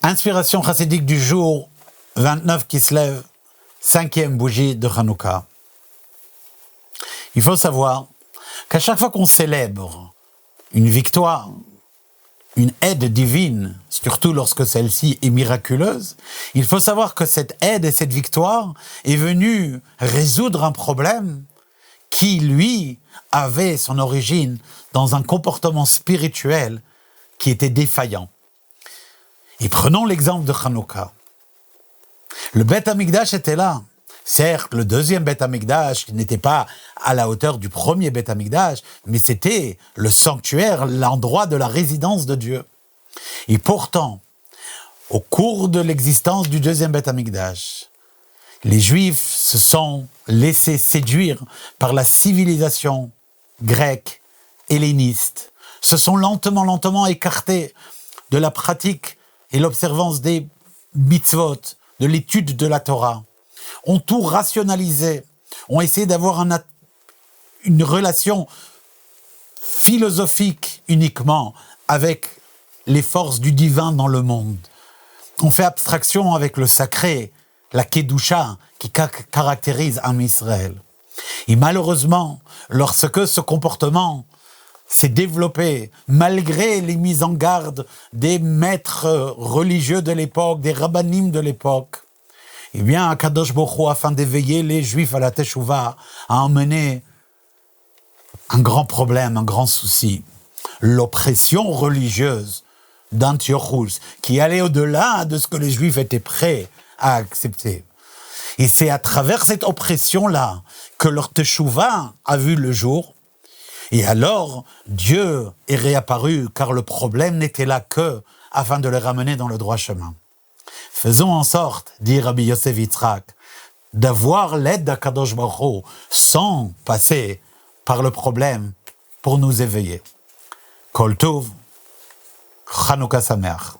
Inspiration chassidique du jour 29 qui se lève, 5e bougie de Hanouka. Il faut savoir qu'à chaque fois qu'on célèbre une victoire, une aide divine, surtout lorsque celle-ci est miraculeuse, il faut savoir que cette aide et cette victoire est venue résoudre un problème qui, lui, avait son origine dans un comportement spirituel qui était défaillant. Et prenons l'exemple de Hanouka. Le Beth Amikdash était là. Certes, le deuxième Beth Amikdash n'était pas à la hauteur du premier Beth Amikdash, mais c'était le sanctuaire, l'endroit de la résidence de Dieu. Et pourtant, au cours de l'existence du deuxième Beth Amikdash, les Juifs se sont laissés séduire par la civilisation grecque, helléniste, se sont lentement écartés de la pratique et l'observance des mitzvot, de l'étude de la Torah, ont tout rationalisé, ont essayé d'avoir une relation philosophique uniquement avec les forces du divin dans le monde. On fait abstraction avec le sacré, la Kedusha, qui caractérise Am Israël. Et malheureusement, lorsque ce comportement s'est développé, malgré les mises en garde des maîtres religieux de l'époque, des rabbanim de l'époque, eh bien, Akadosh Baruch Hu, afin d'éveiller les Juifs à la Teshuvah, a emmené un grand problème, un grand souci. L'oppression religieuse d'Antiochus, qui allait au-delà de ce que les Juifs étaient prêts à accepter. Et c'est à travers cette oppression-là que leur Teshuvah a vu le jour. Et alors, Dieu est réapparu, car le problème n'était là que afin de les ramener dans le droit chemin. Faisons en sorte, dit Rabbi Yosef Yitzhak, d'avoir l'aide d'Akadosh Baruch Hu sans passer par le problème pour nous éveiller. Kol Tov, Chanukah Sameach.